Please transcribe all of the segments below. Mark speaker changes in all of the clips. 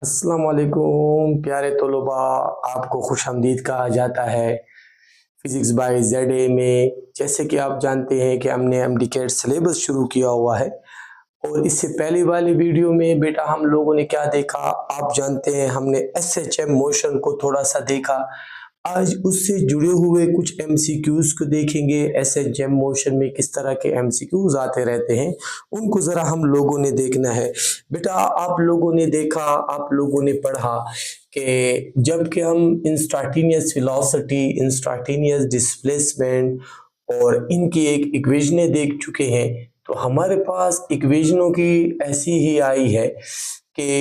Speaker 1: अस्सलाम वालेकुम प्यारे तलबा, आपको खुशामदीद कहा जाता है फ़िज़िक्स बाय ज़ेड में। जैसे कि आप जानते हैं कि हमने एमडीकेट सिलेबस शुरू किया हुआ है और इससे पहले वाली वीडियो में बेटा हम लोगों ने क्या देखा, आप जानते हैं हमने एसएचएम मोशन को थोड़ा सा देखा। आज उससे जुड़े हुए कुछ एमसीक्यूज को देखेंगे। एसएचएम मोशन में किस तरह के एमसीक्यूज आते रहते हैं उनको ज़रा हम लोगों ने देखना है। बेटा आप लोगों ने देखा, आप लोगों ने पढ़ा कि जबकि हम इंस्टेंटेनियस वेलोसिटी, इंस्टेंटेनियस डिस्प्लेसमेंट और इनकी एक इक्वेशनें देख चुके हैं, तो हमारे पास इक्वेशनों की ऐसी ही आई है कि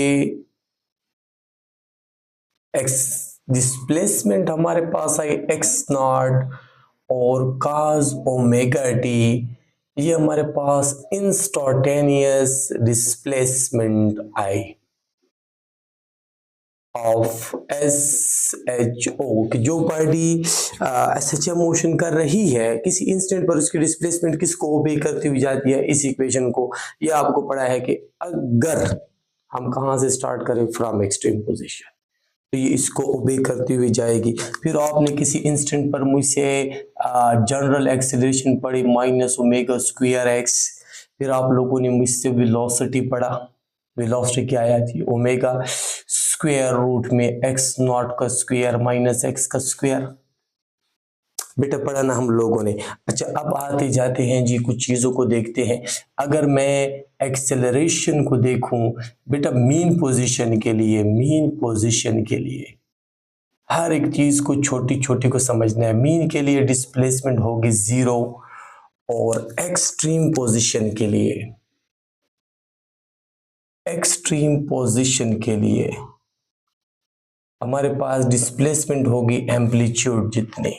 Speaker 1: एक्स डिस्प्लेसमेंट हमारे पास आई एक्स नॉट और काज ओमेगा टी, ये हमारे पास instantaneous displacement I of S H O, कि जो party S H M motion कर रही है किसी इंस्टेंट पर उसकी डिस्प्लेसमेंट किसको ओबे करती हुई जाती है, इस इक्वेशन को। ये आपको पढ़ा है कि अगर हम कहाँ से स्टार्ट करें, फ्रॉम एक्सट्रीम पोजीशन, तो ये इसको ओबे करती हुई जाएगी। फिर आपने किसी इंस्टेंट पर मुझसे जनरल एक्सेलरेशन पढ़ी माइनस ओमेगा स्क्वायर एक्स। फिर आप लोगों ने मुझसे वेलोसिटी पढ़ा, वेलोसिटी क्या आई थी, ओमेगा स्क्वायर रूट में एक्स नॉट का स्क्वायर माइनस एक्स का स्क्वायर। बेटा पढ़ा ना हम लोगों ने। अच्छा अब आते जाते हैं जी, कुछ चीज़ों को देखते हैं। अगर मैं एक्सेलरेशन को देखूं बेटा, मीन पोजीशन के लिए, मीन पोजीशन के लिए हर एक चीज़ को छोटी छोटी को समझना है। मीन के लिए डिस्प्लेसमेंट होगी 0 और एक्सट्रीम पोजीशन के लिए, एक्सट्रीम पोजीशन के लिए हमारे पास डिस्प्लेसमेंट होगी एम्पलीट्यूड जितनी।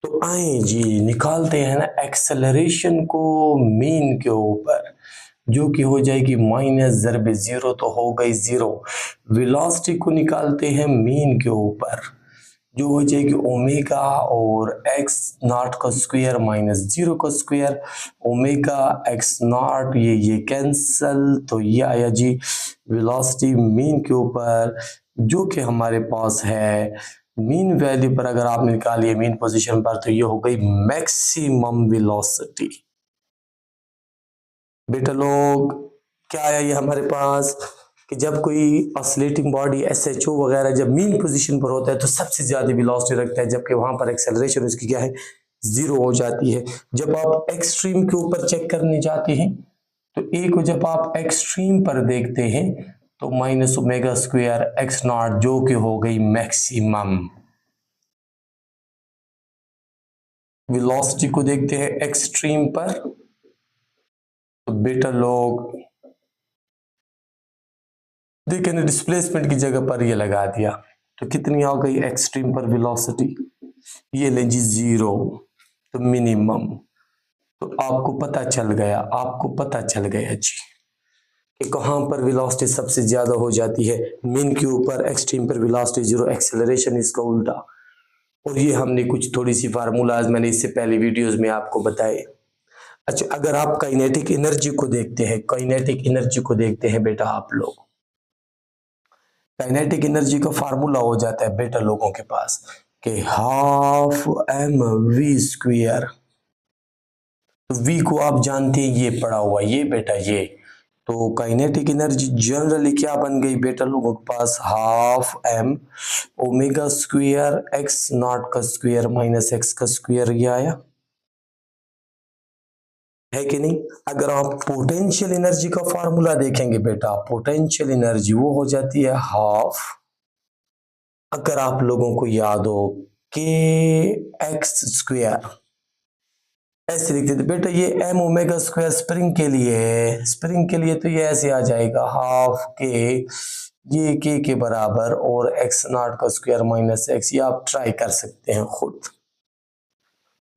Speaker 1: तो आए जी निकालते हैं ना एक्सेलरेशन को मीन के ऊपर, जो कि हो जाएगी माइनस ज़रब 0, तो हो गई 0। वेलोसिटी को निकालते हैं मीन के ऊपर, जो हो जाएगी ओमेगा और एक्स नॉट का स्क्वायर माइनस 0 का स्क्वायर, ओमेगा एक्स नॉट ये कैंसल, तो ये आया जी वेलोसिटी मीन के ऊपर, जो कि हमारे पास है मीन वैल्यू पर अगर आपने निकाली है मीन पोजीशन पर, तो ये हो गई मैक्सिमम वेलोसिटी। बेटा लोग क्या आया ये हमारे पास कि जब कोई ऑसिलेटिंग बॉडी एसएचओ वगैरह जब मीन पोजीशन पर होता है तो सबसे ज्यादा वेलोसिटी रखता है, जबकि वहां पर एक्सेलरेशन उसकी क्या है, 0 हो जाती है। जब आप एक्सट्रीम के ऊपर चेक करने जाते हैं तो एक को जब आप एक्सट्रीम पर देखते हैं तो minus omega square x not, जो कि हो गई मैक्सिमम। वेलोसिटी को देखते हैं एक्सट्रीम पर, तो बेटा लोग देखें डिस्प्लेसमेंट की जगह पर ये लगा दिया, तो कितनी आ गई एक्सट्रीम पर वेलोसिटी, ये लें जी 0, तो मिनिमम। तो आपको पता चल गया, आपको पता चल गया जी कि कहाँ पर वेलोसिटी सबसे ज्यादा हो जाती है, मीन के ऊपर, एक्सट्रीम पर वेलोसिटी 0, एक्सेलरेशन इसका उल्टा। और ये हमने कुछ थोड़ी सी फार्मूलाज मैंने इससे पहले वीडियोस में आपको बताए। अच्छा अगर आप काइनेटिक एनर्जी को देखते हैं, काइनेटिक एनर्जी को देखते हैं बेटा आप लोग, काइनेटिक एनर्जी का फार्मूला हो जाता है बेटा लोगों के पास कि हाफ एम वी स्क्वायर। तो वी को आप जानते हैं, ये पड़ा हुआ ये बेटा ये, तो काइनेटिक एनर्जी जनरली क्या बन गई बेटा लोगों के पास, half M omega square x not का स्क्वायर माइनस एक्स का स्क्वायर, ये आया है कि नहीं। अगर आप पोटेंशियल एनर्जी का फार्मूला देखेंगे बेटा, पोटेंशियल एनर्जी वो हो जाती है हाफ, अगर आप लोगों को याद हो के एक्स स्क्वायर, ऐसे लिखते थे बेटा, ये एम ओमेगा स्क्वायर स्प्रिंग के लिए है, स्प्रिंग के लिए तो ये ऐसे आ जाएगा हाफ के, ये के बराबर और एक्स नॉट का स्क्वायर माइनस एक्स, ये आप ट्राई कर सकते हैं खुद।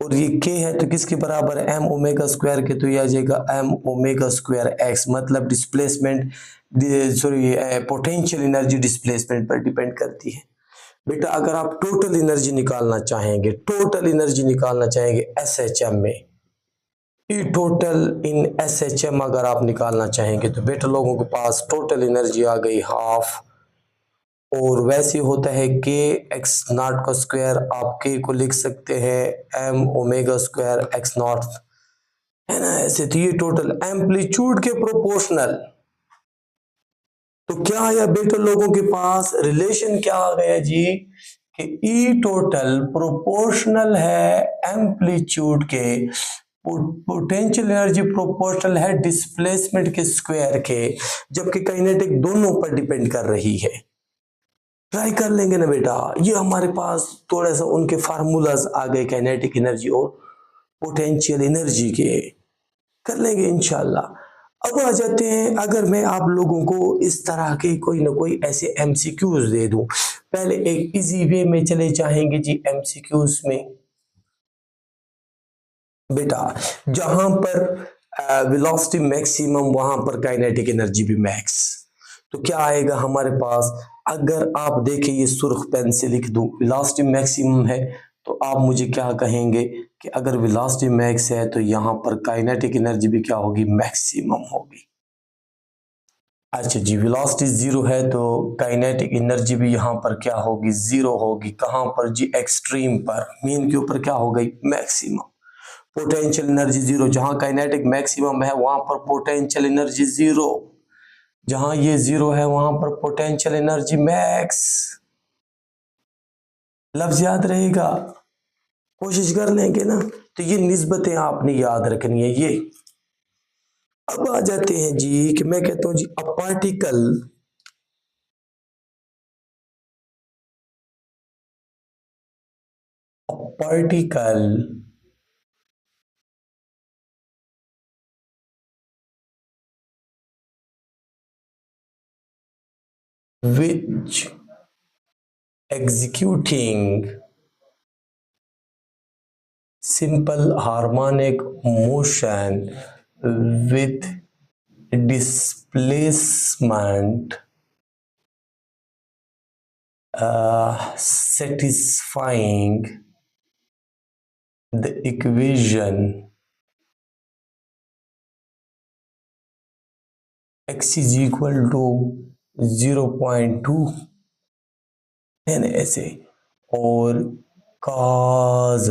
Speaker 1: और ये के है तो किसके बराबर है, एम ओमेगा स्क्वायर के, तो ये आ जाएगा एम ओमेगा स्क्वायर एक्स, मतलब displacement sorry potential energy displacement पर डिपेंड करती है। बेटा अगर आप टोटल एनर्जी निकालना चाहेंगे, टोटल एनर्जी निकालना चाहेंगे एसएचएम में, ई टोटल इन एसएचएम अगर आप निकालना चाहेंगे तो बेटा लोगों के पास टोटल एनर्जी आ गई हाफ और वैसे होता है के एक्स नॉट का स्क्वायर, आप के को लिख सकते हैं M omega square x not, है ना ऐसे। तो ये टोटल एम्पलीट्यूड के प्रोपोर्शनल। तो क्या आया बेटा लोगों के पास रिलेशन, क्या आ गया जी कि ई टोटल प्रोपोर्शनल है एम्पलीट्यूड के, पोटेंशियल एनर्जी प्रोपोर्शनल है डिस्प्लेसमेंट के स्क्वायर के, जबकि काइनेटिक दोनों पर डिपेंड कर रही है। ट्राई कर लेंगे ना बेटा, ये हमारे पास थोड़ा सा उनके फार्मूलाज आ गए काइनेटिक एनर्जी और पोटेंशियल एनर्जी के, कर लेंगे इंशाल्लाह। अब आ जाते हैं, अगर मैं आप लोगों को इस तरह के कोई ना कोई ऐसे एमसीक्यूज दे दूं, पहले एक इजी वे में चले जाएंगे जी एमसीक्यूज में। बेटा जहां पर वेलोसिटी मैक्सिमम वहां पर काइनेटिक एनर्जी भी मैक्स। तो क्या आएगा हमारे पास, अगर आप देखें ये सुर्ख पेन से लिख दूं वेलोसिटी मैक्सिमम है, तो आप मुझे क्या कहेंगे कि अगर वेलोसिटी मैक्स है तो यहां पर काइनेटिक एनर्जी भी क्या होगी, मैक्सिमम होगी। अच्छा जी, वेलोसिटी जीरो है तो काइनेटिक एनर्जी भी यहां पर क्या होगी, जीरो होगी। कहां पर जी, एक्सट्रीम पर, मीन के ऊपर क्या हो गई, मैक्सिमम। पोटेंशियल एनर्जी जीरो, जहां काइनेटिक मैक्सिमम है वहां पर पोटेंशियल एनर्जी जीरो, जहां ये जीरो है वहां पर पोटेंशियल एनर्जी मैक्स। लफ्ज याद रहेगा, कोशिश कर लेंगे ना। तो ये निस्बतें आपने याद रखनी है ये। अब आ जाते हैं जी कि मैं कहता हूं जी a particle which executing simple harmonic motion with displacement satisfying the equation x is equal to 0.2 है ना ऐसे, और cos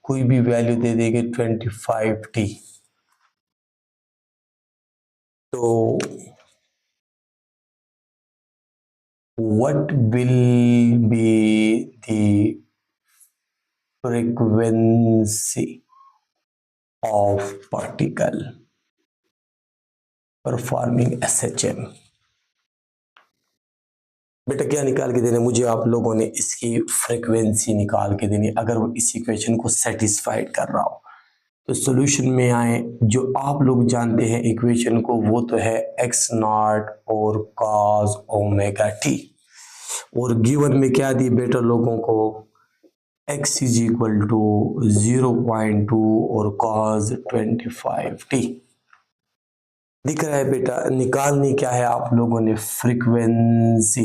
Speaker 1: कोई भी वैल्यू दे देंगे 25t। तो what will be the frequency of particle performing SHM? बेटा क्या निकाल के देना मुझे, आप लोगों ने इसकी फ्रीक्वेंसी निकाल के देनी, अगर वो इस इक्वेशन को सेटिस्फाइड कर रहा हो। तो सॉल्यूशन में आए, जो आप लोग जानते हैं इक्वेशन को, वो तो है x नॉट और cos ओमेगा t, और गिवन में क्या दी बेटा लोगों को, x इज इक्वल टू 0.2 और cos 25t दिख रहा है बेटा। निकालनी क्या है आप लोगों ने, फ्रीक्वेंसी।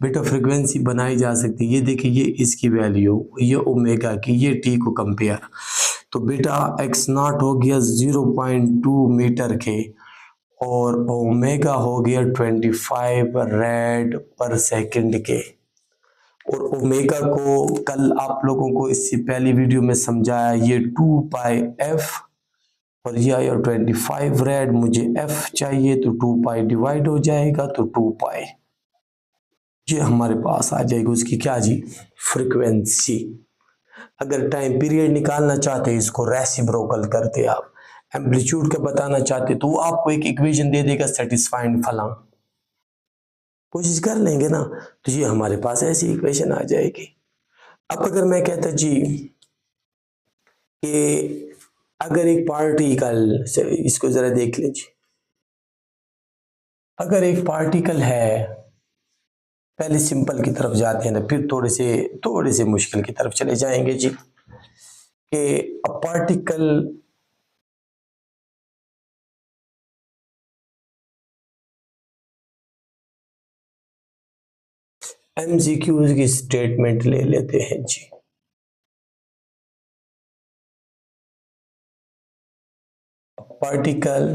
Speaker 1: बेटा फ्रीक्वेंसी बनाई जा सकती है, ये देखिए ये इसकी वैल्यू, ये ओमेगा की, ये टी को कंपेयर। तो बेटा एक्स नॉट हो गया 0.2 मीटर के, और ओमेगा हो गया 25 रेड पर सेकंड के। और ओमेगा को कल आप लोगों को इससे पहली वीडियो में समझाया, ये 2 पाई एफ, और ये आया 25 रेड, मुझे एफ चाहिए तो 2 पाई डिवाइड हो जाएगा, तो 2 पाई ये हमारे पास आ जाएगी उसकी क्या जी, फ्रीक्वेंसी। अगर टाइम पीरियड निकालना चाहते हैं इसको रेसिप्रोकल करते, आप एम्पलीट्यूड का बताना चाहते तो वो आपको एक इक्वेशन दे देगा सेटिस्फाइंग फला, कोशिश कर लेंगे ना। तो ये हमारे पास ऐसी इक्वेशन आ जाएगी। अब अगर मैं कहता जी कि अगर एक पार्टिकल से, इसको जरा देख लीजिए, अगर एक पार्टिकल है, पहले सिंपल की तरफ जाते हैं ना, फिर थोड़े से मुश्किल की तरफ चले जाएंगे जी, कि अ पार्टिकल एमसीक्यूज की स्टेटमेंट ले लेते हैं जी। Particle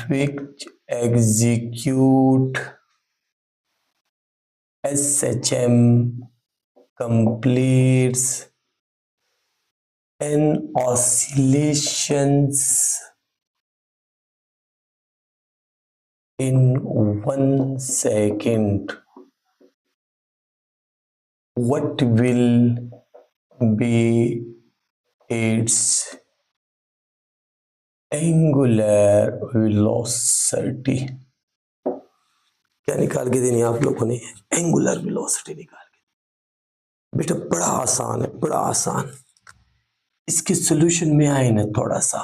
Speaker 1: which execute SHM completes an oscillations in 1 second. What will be its angular velocity? क्या निकाल के देनी है आप लोगों ने? एंगुलर वेलोसिटी निकाल के। बेटा बड़ा आसान है, बड़ा आसान। इसके सॉल्यूशन में आए ना थोड़ा सा,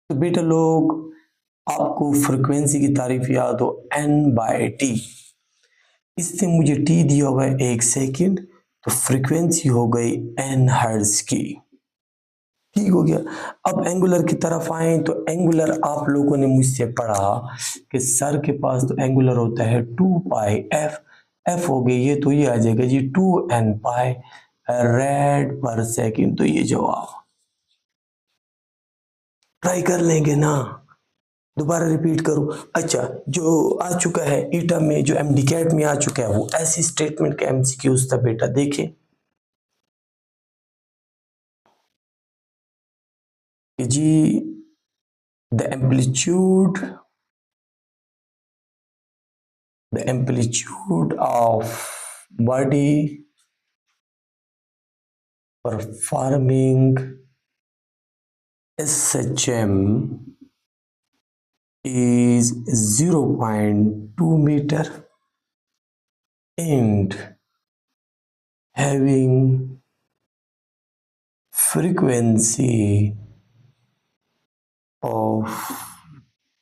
Speaker 1: तो बेटा लोग आपको फ्रीक्वेंसी की तारीफ याद हो, n/t। इससे मुझे t दिया हुआ है 1 सेकेंड, तो फ्रीक्वेंसी हो गई n हर्ट्ज की। ठीक हो गया। अब एंगुलर की तरफ आए तो एंगुलर आप लोगों ने मुझसे पढ़ा कि सर के पास तो एंगुलर होता है 2 पाई f। f हो गई ये, तो ये आ जाएगा जी 2n पाई रेड पर सेकेंड। तो ये जवाब ट्राई कर लेंगे ना, दोबारा रिपीट करूं। अच्छा, जो आ चुका है ईटा में, जो एमडीकैट में आ चुका है, वो ऐसी स्टेटमेंट के एमसीक्यूज था बेटा। देखें जी, the amplitude of body performing SHM is 0.2 meter and having frequency of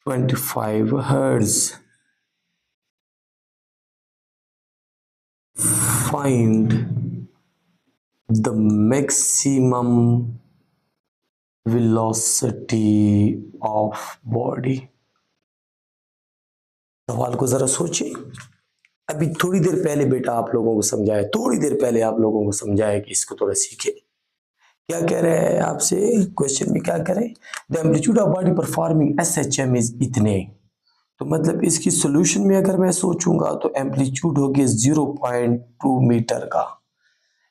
Speaker 1: 25 hertz. Find the maximum velocity of body. सवाल को जरा सोचिए। अभी थोड़ी देर पहले बेटा आप लोगों को समझाया, थोड़ी देर पहले आप लोगों को समझाया कि इसको थोड़ा सीखे। क्या कह रहे हैं आपसे क्वेश्चन में? क्या करें? The amplitude of body performing SHM is इतने। तो मतलब इसकी सॉल्यूशन में अगर मैं सोचूंगा तो एम्पलीट्यूड हो गया 0.2 मीटर का,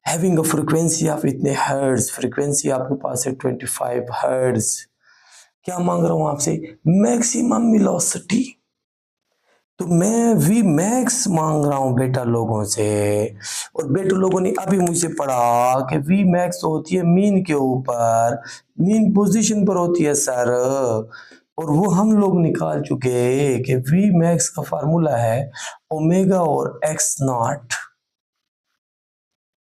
Speaker 1: हैविंग अ फ्रीक्वेंसी ऑफ इतने हर्ट्ज। फ्रीक्वेंसी आपके पास है 25 हर्ट्ज। क्या मांग रहा हूं आपसे? Maximum velocity. तो मैं वी मैक्स मांग रहा हूं बेटा लोगों से। और बेटा लोगों ने अभी मुझे पढ़ा कि वी मैक्स होती है मीन के ऊपर, मीन पोजीशन पर होती है सर। और वो हम लोग निकाल चुके कि वी मैक्स का फार्मूला है ओमेगा और एक्स नॉट।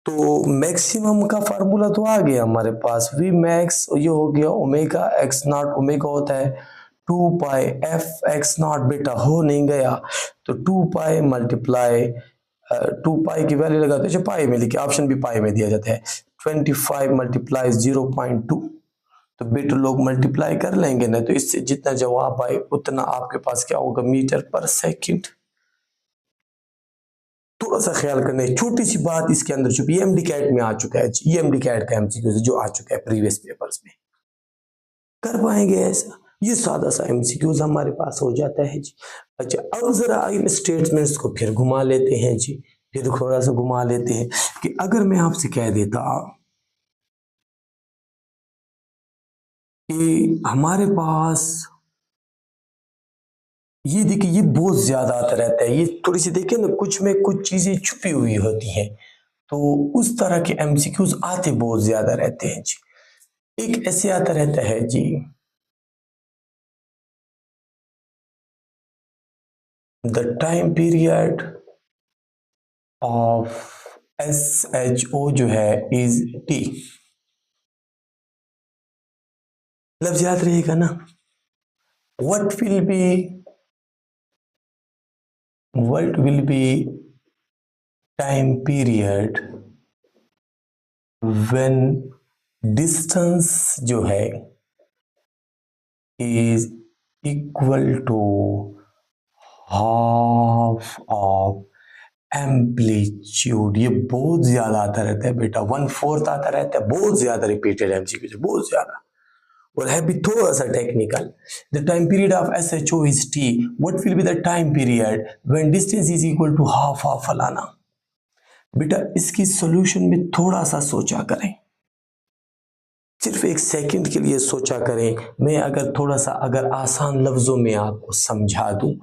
Speaker 1: तो मैक्सिमम का फार्मूला तो आ गया हमारे पास। वी मैक्स ये हो गया ओमेगा एक्स नॉट। ओमेगा होता है 2 पाई एफ एक्स नॉट। बेटा हो नहीं गया, तो 2 पाई मल्टीप्लाई 2 पाई की वैल्यू लगाते हैं, पाई में लिखे, ऑप्शन भी पाई में दिया जाता है। 25 मल्टीप्लाई 0.2। तो बेटा लोग मल्टीप्लाई कर लेंगे ना, तो इससे जितना जवाब आए उतना आपके पास क्या होगा? मीटर पर सेकंड। थोड़ा सा ख्याल करना है, छोटी सी बात इसके अंदर छुपी। ये एमडीकैट में आ चुका है, ये एमडीकैट का एमसीक्यू जो आ चुका है प्रीवियस पेपर्स में। कर पाएंगे ऐसा? ये सादा सा एमसीक्यूज हमारे पास हो जाता है जी। अच्छा, अब जरा इन स्टेटमेंट्स को फिर घुमा लेते हैं जी, फिर थोड़ा सा घुमा लेते हैं कि अगर मैं आपसे कह देता कि हमारे पास ये देखिए, ये बहुत ज्यादा आता रहता है, ये थोड़ी सी देखिए ना, कुछ में कुछ चीजें छुपी हुई होती हैं, तो उस तरह के एमसीक्यूज आते बहुत ज्यादा रहते हैं जी। एक ऐसे आता रहता है जी, the time period of SHO जो है इज T। लफ्ज याद रहेगा ना? what will be time period when distance जो है is equal to half of amplitude. ये बहुत ज्यादा आता रहता है बेटा, 1/4 आता रहता है, बहुत ज्यादा रिपीटेड एमसीक्यू, बहुत ज्यादा। और है भी थोड़ा सा technical. The time period of S H O is T, what will be the time period when distance is equal to half of फलाना। बेटा इसकी सॉल्यूशन में थोड़ा सा सोचा करें, सिर्फ एक सेकंड के लिए सोचा करें। मैं अगर थोड़ा सा अगर आसान लफ्जों में आपको समझा दूं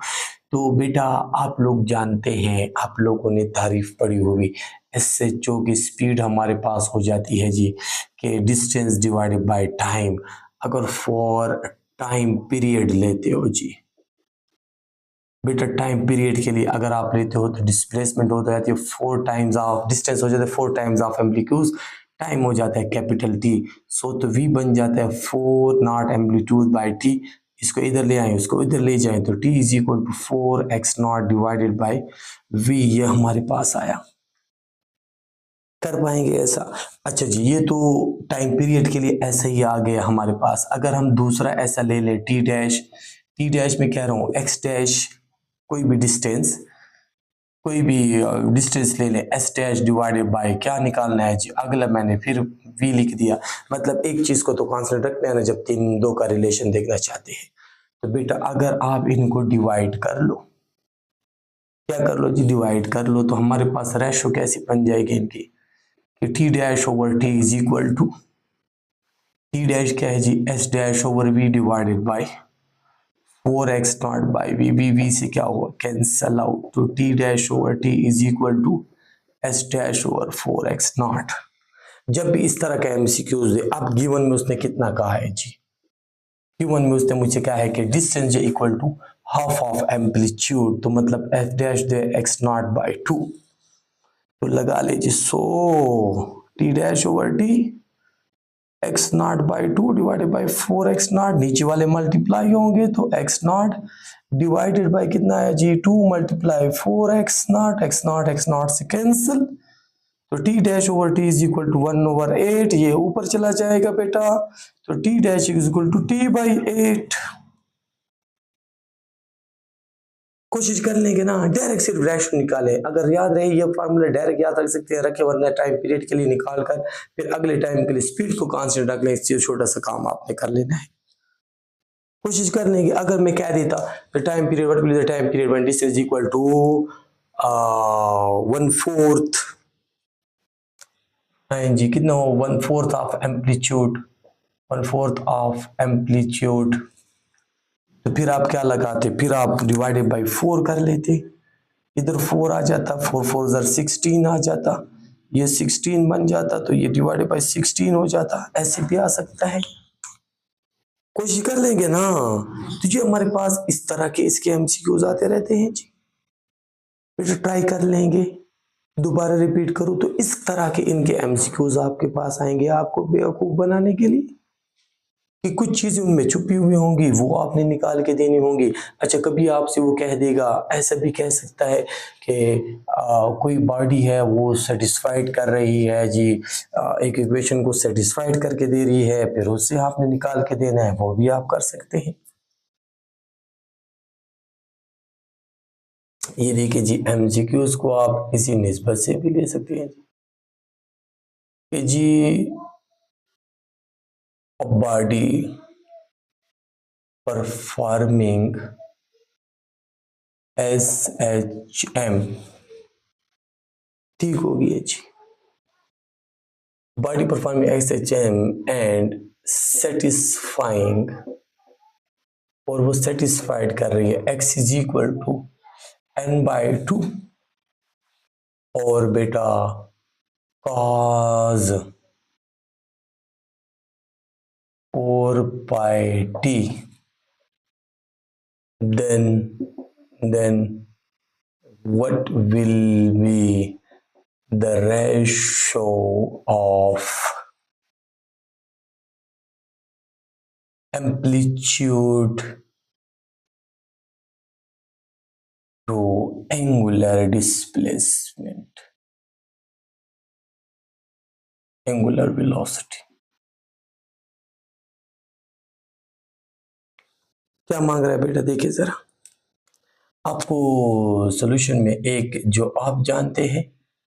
Speaker 1: तो बेटा आप लोग जानते हैं, आप लोगों ने तारीफ पढ़ी होगी, एसएचओ की स्पीड हमारे पास हो जाती है जी कि डिस्टेंस डिवाइडेड बाय टाइम। अगर फॉर टाइम पीरियड लेते हो जी बेटा, टाइम पीरियड के लिए अगर आप लेते हो तो डिस्प्लेसमेंट हो जाती है 4 टाइम्स ऑफ डिस्टेंस, हो जाता है 4 टाइम्स ऑफ एम्पलीट्यूड, टाइम हो जाता है कैपिटल टी। सो तो v बन जाता है 4 नॉट एम्पलीट्यूड बाय टी। इसको इधर ले आए, उसको इधर ले जाएं तो t is equal to 4x not divided by v। ये हमारे पास आया। कर पाएंगे ऐसा? अच्छा जी, ये तो टाइम पीरियड के लिए ऐसा ही आ गया हमारे पास। अगर हम दूसरा ऐसा ले लें टी डैश, टी डैश में कह रहा हूँ एक्स डैश, कोई भी डिस्टेंस ले लें, एस डैश डिवाइडेड बाय क्या निकालना है जी, अगला मैंने फिर वी लिख दिया। मतलब एक चीज को तो कांस्टेंट रखना है ना जब तीन दो का रिलेशन देखना चाहते हैं। तो बेटा अगर आप इनको डिवाइड कर लो, क्या कर लो जी, डिवाइड कर लो, तो हमारे पास रेशो कैसी बन जाएगी इनकी कि T dash over T is equal to, T dash क्या है जी, S dash over V divided by 4x naught by V से क्या हुआ, कैंसल आउट। तो T dash over T is equal to S dash over 4x naught. जब भी इस तरह का एमसीक्यूज दे, अब गिवन में उसने कितना कहा है जी, गिवन में उसने मुझे कहा है कि distance equal to half of amplitude, तो मतलब एफ डैश दे एक्स नॉट बाई 2, तो लगा लीजिए so T dash over T X naught by 2 divided by 4x naught, नीचे वाले मल्टीप्लाई होंगे तो x नॉट डिवाइडेड बाई कितना है जी 2 multiply 4x not, x not से कैंसिल, तो t dash over t is equal to 1/8, ये ऊपर चला जाएगा बेटा, तो t dash is equal to t by 8। कोशिश कर लेंगे ना, डायरेक्ट सिर्फ रेशो निकालें। अगर याद रहे ये फार्मूला डायरेक्ट याद रख सकते हैं, रखे, वरना टाइम पीरियड के लिए निकाल कर फिर अगले टाइम के लिए स्पीड को कांस्टेंट रख लें। इस चीज छोटा सा काम आपने कर लेना है। कोशिश कर लेंगे, अगर मैं कह देता the time period, what will the time period when this is equal to 1/4, हाँ जी कितना हो 1/4 ऑफ एम्पलीट्यूड, 1/4 ऑफ एम्पलीट्यूड, तो फिर आप क्या लगाते, फिर आप डिवाइडेड बाई 4 कर लेते, इधर 4 आ जाता, 4 4 ज़र 16 आ जाता, ये 16 बन जाता, तो ये डिवाइडेड बाई 16 हो जाता। ऐसे भी आ सकता है, कोशिश कर लेंगे ना। तो ये हमारे पास इस तरह के इसके एमसीक्यूज आते रहते हैं जी, फिर ट्राई कर लेंगे। दोबारा रिपीट करूँ तो इस तरह के इनके एमसीक्यूज आपके पास आएंगे आपको बेवकूफ़ बनाने के लिए कि कुछ चीजें उनमें छुपी हुई होंगी, वो आपने निकाल के देनी होंगी। अच्छा, कभी आपसे वो कह देगा, ऐसा भी कह सकता है कि कोई बॉडी है वो सेटिस्फाइड कर रही है जी, एक इक्वेशन को सेटिस्फाइड करके दे रही है, फिर उससे आपने निकाल के देना है, वो भी आप कर सकते हैं। ये देखिए जी, एमसीक्यूज को आप किसी निस्बत से भी ले सकते हैं कि जी बॉडी परफॉर्मिंग SHM, ठीक हो गई जी, body performing SHM and satisfying, और वो सेटिस्फाइड कर रही है x is equal to n/2, और बेटा cos 4πt, then what will be the ratio of amplitude to angular displacement, angular velocity। क्या मांग रहा है बेटा, देखिए जरा, आपको सॉल्यूशन में एक जो आप जानते हैं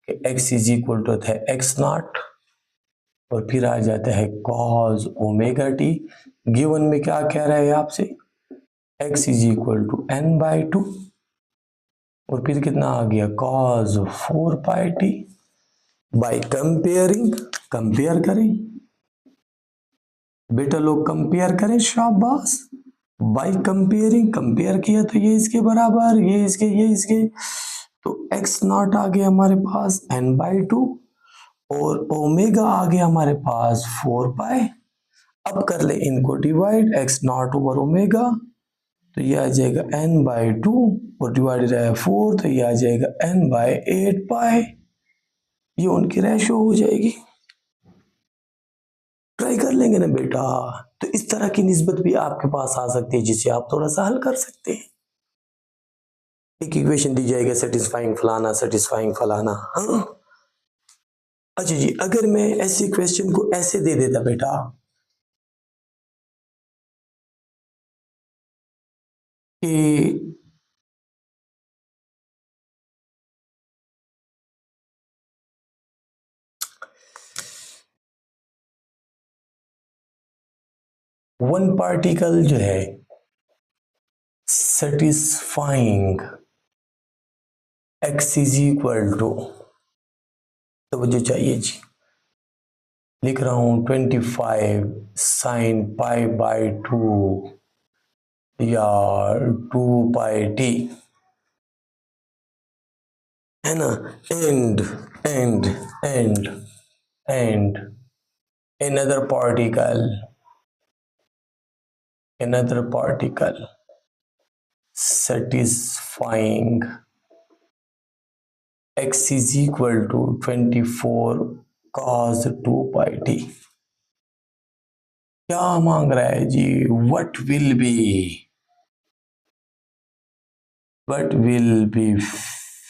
Speaker 1: कि x इज इक्वल टू है x नॉट, और फिर आ जाता है cos ओमेगा टी, गिवन में क्या कह रहा है आपसे, x is equal to n/2 और फिर कितना आ गया cos 4πt। By comparing, compare करें बेटा लोग, कंपेयर करें, शाबाश। बाय कंपेयरिंग, कंपेयर किया तो ये इसके बराबर, ये इसके, तो x नॉट आ गया हमारे पास n/2 और ओमेगा आ गया हमारे पास 4π। अब कर ले इनको divide, x not over omega तो ये आ जाएगा n/2 और डिवाइडेड है 4 तो ये आ जाएगा n/8π। ये उनकी रेशो हो जाएगी। ट्राई कर लेंगे ना बेटा। तो इस तरह की निस्बत भी आपके पास आ सकती है जिसे आप थोड़ा सा हल कर सकते हैं। एक इक्वेशन दी जाएगी सेटिस्फाइंग फलाना, सेटिस्फाइंग फलाना। हाँ अच्छा जी, अगर मैं ऐसे क्वेश्चन को ऐसे दे देता बेटा कि वन पार्टिकल जो है satisfying x is equal to, तो जो चाहिए जी, लिख रहा हूं 25 sin π/2 या 2πt है ना, and and and and another particle satisfying x is equal to 24 cos 2πt। क्या मांग रहा है जी, what will be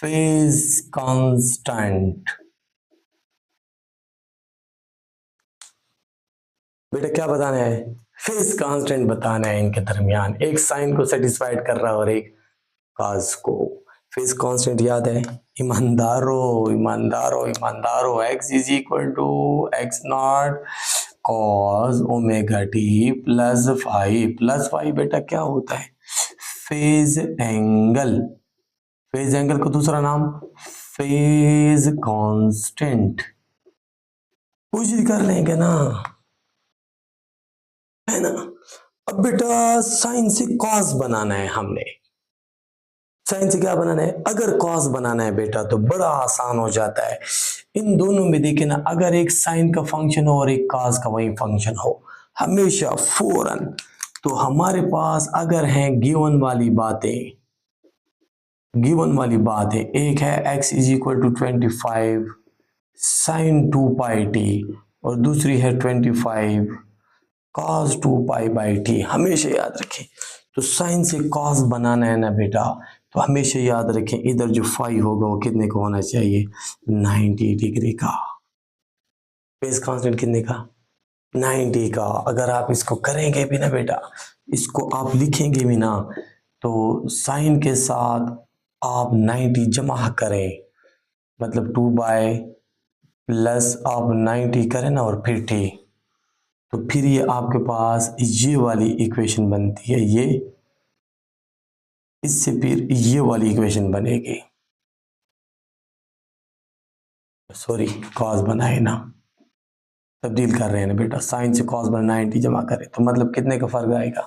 Speaker 1: phase constant। बेटा क्या बताना है, फेज कांस्टेंट बताना है इनके दरमियान, एक साइन को सेटिस्फाइड कर रहा है और एक काज को। फेज कांस्टेंट याद है, ईमानदारो ईमानदारो ईमानदारो, x is equal to x not cos omega t plus five बेटा क्या होता है, फेज एंगल। फेज एंगल का दूसरा नाम फेज कांस्टेंट। कुछ कर लेंगे ना, है ना। अब बेटा साइन से कॉस बनाना है हमने, साइन से क्या बनाना है, अगर कॉस बनाना है बेटा तो बड़ा आसान हो जाता है। इन दोनों में देखे ना, अगर एक साइन का फंक्शन हो और एक कॉस का वही फंक्शन हो हमेशा फौरन, तो हमारे पास अगर है गिवन वाली बात है, एक है x is equal to 25 sine 2πt और दूसरी है 25 cos 2π/t। हमेशा याद रखें, तो साइन से cos बनाना है ना बेटा, तो हमेशा याद रखें इधर जो फाई होगा वो कितने का होना चाहिए, 90 डिग्री का। फेज कांस्टेंट कितने का, 90 का। अगर आप इसको करेंगे भी ना बेटा, इसको आप लिखेंगे भी ना, तो साइन के साथ आप 90 जमा करें, मतलब 2 प्लस आप 90 करें ना और फिर t, तो फिर ये आपके पास ये वाली इक्वेशन बनती है, ये इससे फिर ये वाली इक्वेशन बनेगी। सॉरी कॉस बनाए ना, तब्दील कर रहे हैं ना बेटा, साइन से कॉस बना 90 जमा करें तो मतलब कितने का फर्क आएगा,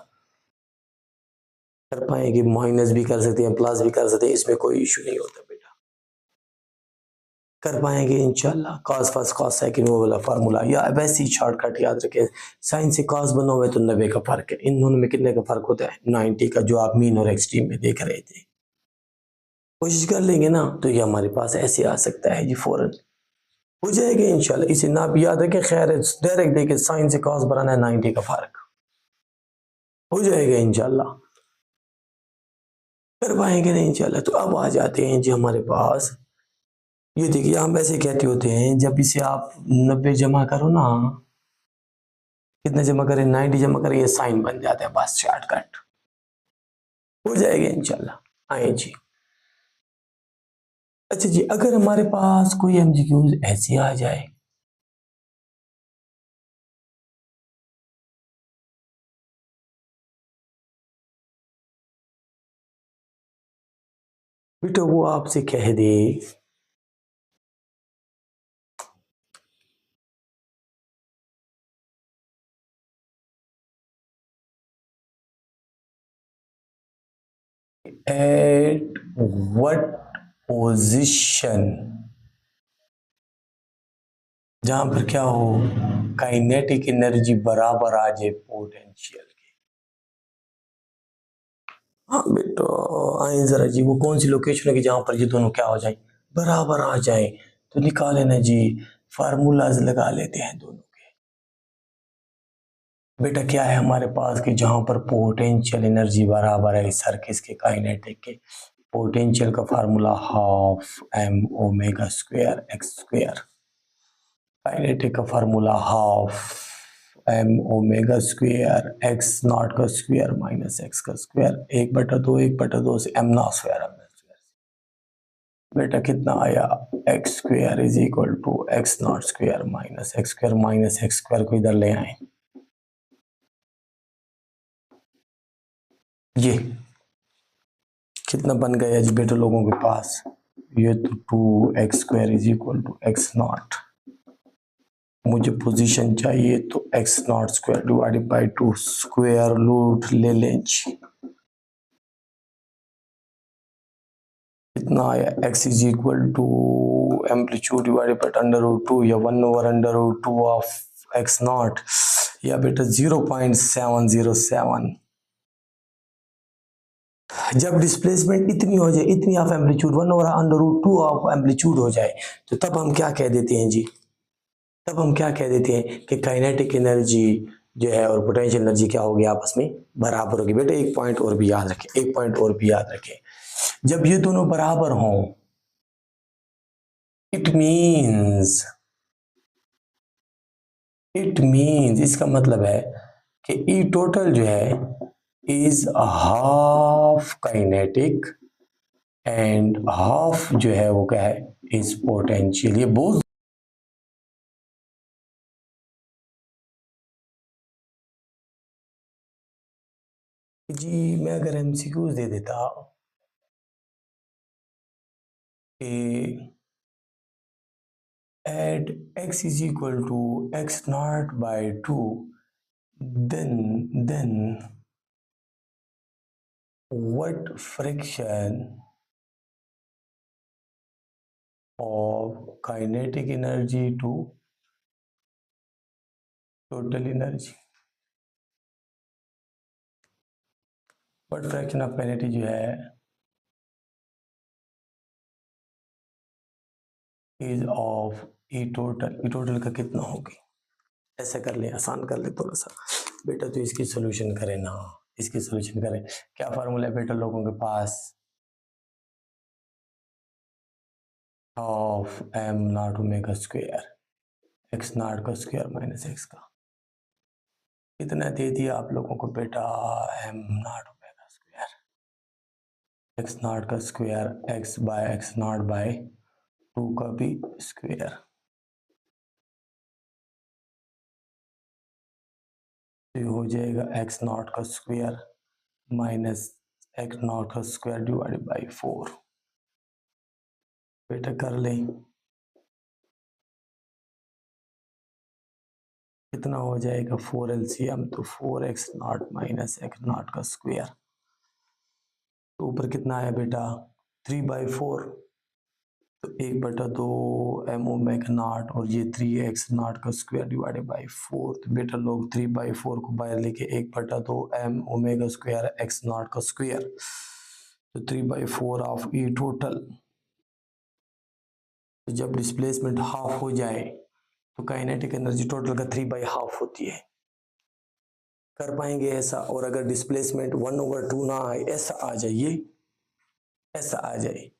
Speaker 1: कर पाएंगे, माइनस भी कर सकते हैं प्लस भी कर सकते हैं, इसमें कोई इशू नहीं होता बेटा, कर पाएंगे इंशाल्लाह। कॉस फर्स्ट कॉस सेकंड वो वाला फार्मूला, या वैसे ही शॉर्टकट याद रखें, साइन से कॉस बना हुआ है तो 90 का फर्क है, इन दोनों में कितने का फर्क होता है, 90 का, जो आप मीन और एक्सट्रीम में देख रहे थे। कोशिश कर लेंगे ना तो ये हमारे पास ऐसे आ सकता है जी, फौरन हो जाएगा इंशाल्लाह। इसे ना भी याद रखें, खैर डायरेक्ट देखे साइन से कॉस बनाना है 90 का फर्क हो जाएगा इंशाल्लाह, कर पाएंगे ना इंशाल्लाह। तो अब आ जाते हैं जी हमारे पास, ये देखिए हम ऐसे कहते होते हैं, जब इसे आप 90 जमा करो ना, कितने जमा करें, 90 जमा करें, ये साइन बन जाता है, बस शॉर्टकट हो जाएगा इंशाल्लाह। आए जी, अच्छा जी, अगर हमारे पास कोई एमसीक्यूज ऐसे आ जाए बेटा वो आपसे कह दे at what position, जहां पर क्या हो काइनेटिक एनर्जी बराबर आ जाए पोटेंशियल के। हाँ बेटा आए जरा जी, वो कौन सी लोकेशन है कि जहां पर ये दोनों क्या हो जाए बराबर आ जाए, तो निकाले ना जी, फार्मूलाज लगा लेते हैं दोनों के। बेटा क्या है हमारे पास कि जहां पर पोटेंशियल एनर्जी बराबर है सर्किस के काइनेटिक के, पोटेंशियल का formula half M omega square X square, kinetic का formula half M omega square x not का स्क्वायर माइनस एक्स का स्क्वायर, 1/2 से M naught square M naught square. बेटा कितना आया X square is equal to x not square minus X square को इधर ले आए, ये कितना बन गया जी बेटा लोगों के पास, ये तो 2x² is equal to x not, मुझे पोजीशन चाहिए तो x not square divided by 2 square root ले लें जी। कितना आया x is equal to amplitude divided by √2 या 1/√2 ऑफ एक्स नॉट, या बेटा 0.707। जब डिस्प्लेसमेंट इतनी हो जाए, इतनी ऑफ एम्पलीट्यूड 1/√2 ऑफ एम्पलीट्यूड हो जाए, तो तब हम क्या कह देते हैं जी, तब हम क्या कह देते हैं कि काइनेटिक एनर्जी जो है और पोटेंशियल एनर्जी क्या होगी आपस में बराबर होगी। बेटा एक पॉइंट और भी याद रखें, एक पॉइंट और भी याद रखें, जब ये दोनों बराबर हों इट मीन्स इसका मतलब है कि ई टोटल जो है is half kinetic and half जो है वो क्या है इज पोटेंशियल। ये बहुत जी, मैं अगर एमसीक्यूज दे देता कि at x is equal to x naught by 2, then what fraction of kinetic energy to total energy, what fraction of kinetic जो है is of e total का कितना होगी, ऐसा कर ले, आसान कर ले थोड़ा सा बेटा, तो इसकी सोल्यूशन करें ना, इसकी सोल्यूशन करें। क्या फार्मूला है बेटा लोगों के पास, half M naught omega square x not का स्क्वायर माइनस एक्स का, कितना दे दिया आप लोगों को बेटा, M naught omega square x not का स्क्वायर एक्स नॉट बाय 2 का भी स्क्वायर, तो हो जाएगा एक्स नॉट का स्क्वायर माइनस एक्स नॉट का स्क्वायर डिवाइडेड बाई 4। बेटा कर लें, कितना हो जाएगा 4 LCM, तो 4x not minus X not का स्क्वायर, तो ऊपर कितना आया बेटा 3/4, तो 1/2 एम ओमेगा नॉट और ये 3x नॉट का स्क्वायर डिवाइडेड बाई 4, तो बेटा लोग 3/4 को बाहर लेके 1/2 M omega square x not का स्क्वायर, तो 3/4 ऑफ ई टोटल, तो जब डिस्प्लेसमेंट हाफ हो जाए तो काइनेटिक एनर्जी टोटल का 3/2 होती है, कर पाएंगे ऐसा। और अगर डिस्प्लेसमेंट 1/2 ना आए, ऐसा आ जाइए, ऐसा आ जाए,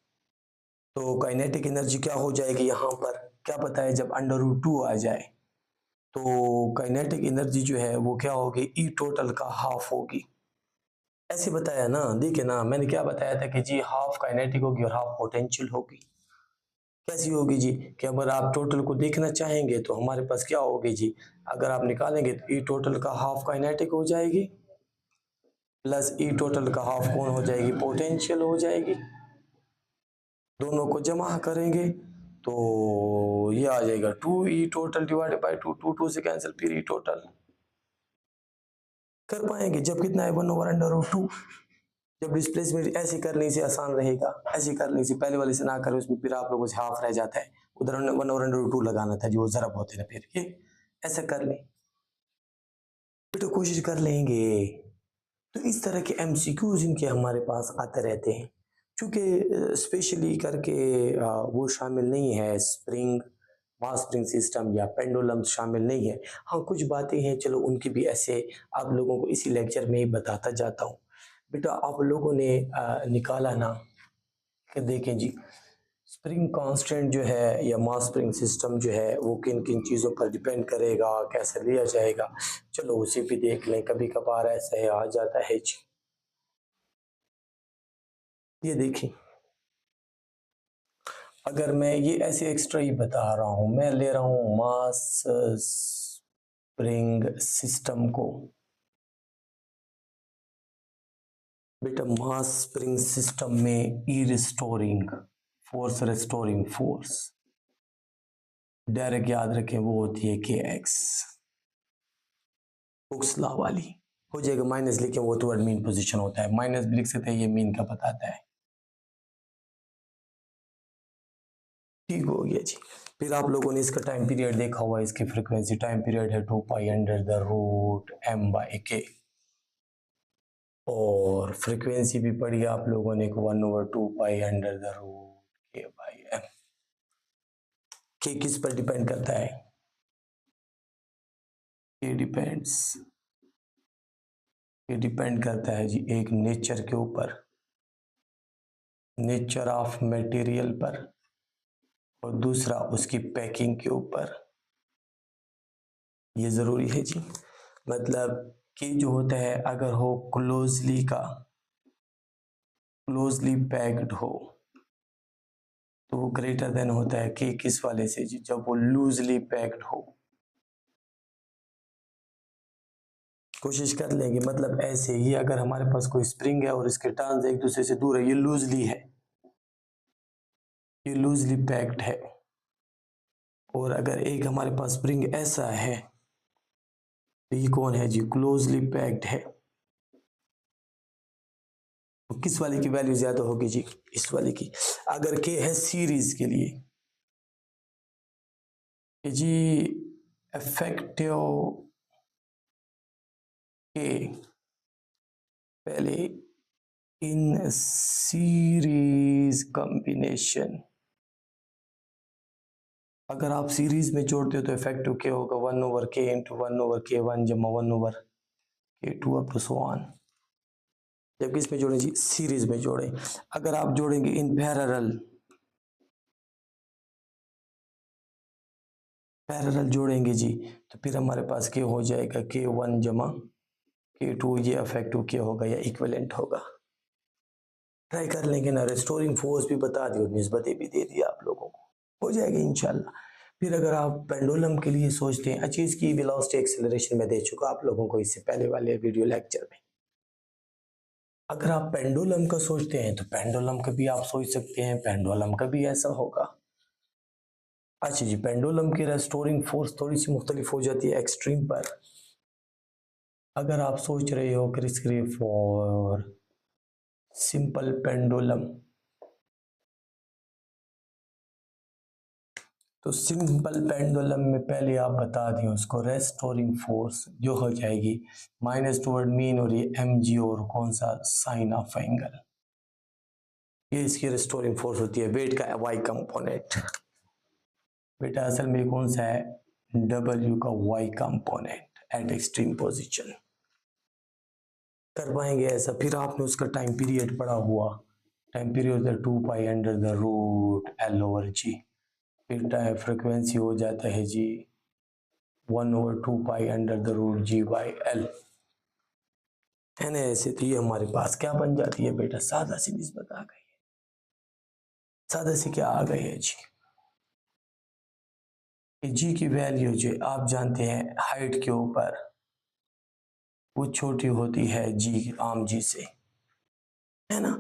Speaker 1: तो काइनेटिक एनर्जी क्या हो जाएगी यहाँ पर, क्या पता है जब √2 आ जाए तो काइनेटिक एनर्जी जो है वो क्या होगी ई टोटल का हाफ होगी, ऐसे बताया ना, देखिए ना मैंने क्या बताया था कि जी हाफ काइनेटिक होगी और हाफ पोटेंशियल होगी। कैसी होगी जी, कि अगर आप टोटल को देखना चाहेंगे तो हमारे पास क्या होगी जी, अगर आप निकालेंगे तो ई टोटल का हाफ काइनेटिक हो जाएगी प्लस ई टोटल का हाफ कौन हो जाएगी पोटेंशियल हो जाएगी। दोनों को जमा करेंगे तो ये आ जाएगा 2e टोटल डिवाइडेड बाई 2, 2 से कैंसिल, फिर e टोटल कर पाएंगे जब कितना है 1/√2। जब डिस्प्लेसमेंट ऐसे करने से आसान रहेगा, ऐसे करने से पहले वाले से ना करें, उसमें फिर आप लोगों से हाफ रह जाता है, उधर 1/√2 लगाना था जो जरब होते हैं, फिर ये ऐसा कर लें बेटा, कोशिश कर लेंगे। तो इस तरह के एमसीक्यूज इनके हमारे पास आते रहते हैं, क्योंकि स्पेशली करके वो शामिल नहीं है, स्प्रिंग मास स्प्रिंग सिस्टम या पेंडुलम शामिल नहीं है। हाँ कुछ बातें हैं, चलो उनकी भी ऐसे आप लोगों को इसी लेक्चर में ही बताता जाता हूँ। बेटा आप लोगों ने निकाला ना कि देखें जी, स्प्रिंग कांस्टेंट जो है या मास स्प्रिंग सिस्टम जो है वो किन किन चीज़ों पर डिपेंड करेगा, कैसे लिया जाएगा, चलो उसे भी देख लें। कभी कभार ऐसा है आ जाता है जी, ये देखिए, अगर मैं ये ऐसे एक्स्ट्रा ही बता रहा हूँ, मैं ले रहा हूँ मास स्प्रिंग सिस्टम को, बेटा मास स्प्रिंग सिस्टम में ई restoring force, restoring force direct याद रखें वो होती है के एक्स, हुक्स लॉ वाली हो जाएगा। माइनस लिखे वो टुवर्ड मीन पोजीशन होता है, माइनस भी लिख सकते हैं, ये मीन का बताता है। ठीक हो गया जी। फिर आप लोगों ने इसका टाइम पीरियड देखा हुआ, इसकी फ्रीक्वेंसी टाइम पीरियड है 2π√m/k, और फ्रीक्वेंसी भी पढ़ी आप लोगों ने 1/2π√k/m। के किस पर डिपेंड करता है? ये डिपेंड करता है जी एक नेचर के ऊपर, नेचर ऑफ मटेरियल पर, और दूसरा उसकी पैकिंग के ऊपर। ये जरूरी है जी, मतलब कि जो होता है अगर हो क्लोजली पैक्ड हो तो वो ग्रेटर देन होता है कि किस वाले से जी, जब वो लूजली पैक्ड हो। कोशिश कर लेंगे, मतलब ऐसे ही अगर हमारे पास कोई स्प्रिंग है और इसके टर्न्स एक दूसरे से दूर है, ये लूजली है, ये लूजली पैक्ड है, और अगर एक हमारे पास स्प्रिंग ऐसा है तो ये कौन है जी, क्लोजली पैक्ड है। तो किस वाले की वैल्यू ज्यादा होगी जी, इस वाले की। अगर के है सीरीज के लिए जी, इफेक्टिव के पहले इन सीरीज कॉम्बिनेशन, अगर आप सीरीज में जोड़ते हो तो इफेक्टिव के होगा 1/k इंटू 1/k1 जमा 1/k2 up to so on. जबकि इसमें जोड़े जी, सीरीज में जोड़े। अगर आप जोड़ेंगे इन पैरेलल जोड़ेंगे जी, तो फिर हमारे पास के हो जाएगा k1 जमा k2, ये इफेक्टिव के होगा या इक्विवेलेंट होगा। ट्राई कर लेंगे ना, रेस्टोरिंग फोर्स भी बता दी और निस्बतें भी दे दी आप लोगों को, हो जाएगा इंशाल्लाह। फिर अगर आप पेंडुलम के लिए सोचते हैं, अच्छी इसकी वेलोसिटी एक्सेलरेशन में दे चुका आप लोगों को इससे पहले वाले वीडियो लेक्चर में। अगर आप पेंडुलम का सोचते हैं तो पेंडुलम का भी आप सोच सकते हैं, पेंडुलम का भी ऐसा होगा। अच्छा जी, पेंडुलम की रेस्टोरिंग फोर्स थोड़ी सी मुख्तलिफ हो जाती है एक्सट्रीम पर। अगर आप सोच रहे हो क्रिस्क्री फॉर सिंपल पेंडुलम, तो सिंपल पेंडुलम में पहले आप बता दें उसको रेस्टोरिंग फोर्स जो हो जाएगी माइनस टूवर्ड मीन, और ये mg और कौन सा साइन ऑफ एंगल, ये इसकी रेस्टोरिंग फोर्स होती है। वेट का y कंपोनेंट, बेटा असल में कौन सा है, w का y component eight extreme position. कर पाएंगे ऐसा? फिर आपने उसका टाइम पीरियड पढ़ा हुआ, टाइम पीरियड 2π√L/g, फिर टाइम फ्रिक्वेंसी हो जाता है जी 1/2π√g/L, है ना। ऐसे तो ये हमारे पास क्या बन जाती है बेटा, सादा सी निस्बत आ गई है। सादा सी क्या आ गई है जी, जी की वैल्यू जो आप जानते हैं हाइट के ऊपर वो छोटी होती है जी, आम जी से, है ना।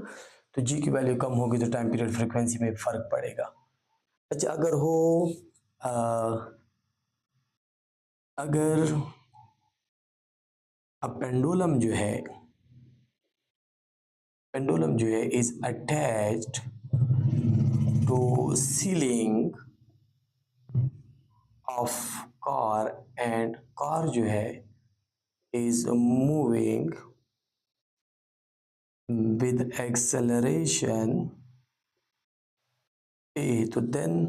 Speaker 1: तो जी की वैल्यू कम होगी तो टाइम पीरियड फ्रिक्वेंसी में फ़र्क पड़ेगा। अच्छा अगर हो अगर अब पेंडुलम जो है is attached to ceiling of car and car जो है is moving with acceleration a, तो देन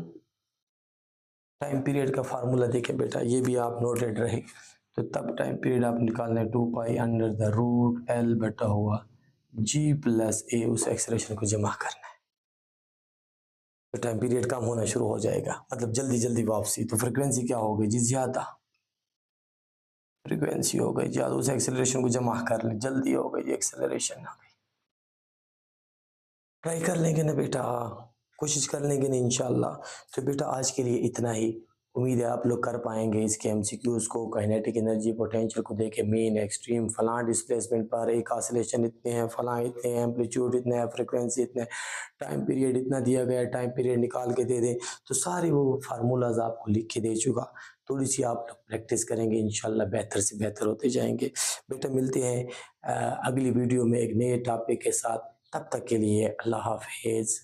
Speaker 1: टाइम पीरियड का फार्मूला देखें बेटा, ये भी आप नोटेड रहे। तो तब टाइम पीरियड आप निकालना है 2 pi under the root L बटा हुआ जी प्लस ए, उस एक्सेलरेशन को जमा करना है तो टाइम पीरियड कम होना शुरू हो जाएगा, मतलब जल्दी जल्दी वापसी। तो फ्रिक्वेंसी क्या हो गई जी, ज्यादा फ्रिक्वेंसी हो गई ज्यादा, उस एक्सेलरेशन को जमा कर ले, जल्दी हो गई एक्सेलरेशन आ गई। ट्राई कर लेंगे ना बेटा, कोशिश कर लेंगे ना इंशाल्लाह। तो बेटा आज के लिए इतना ही, उम्मीद है आप लोग कर पाएंगे इसके एमसीक्यूज को, काइनेटिक एनर्जी पोटेंशियल को देके, मीन एक्सट्रीम फलां डिस्प्लेसमेंट पर एक ऑसिलेशन इतने हैं, फलां इतने हैं, एम्पलीट्यूड इतने है, फ्रिक्वेंसी इतने, टाइम पीरियड इतना दिया गया है, टाइम पीरियड निकाल के दे दें। तो सारे वो फार्मूलाज आपको लिख के दे चुका, थोड़ी सी आप लोग प्रैक्टिस करेंगे इंशाल्लाह बेहतर से बेहतर होते जाएंगे। बेटा मिलते हैं अगली वीडियो में एक नए टॉपिक के साथ, तब तक के लिए अल्लाह हाफिज़।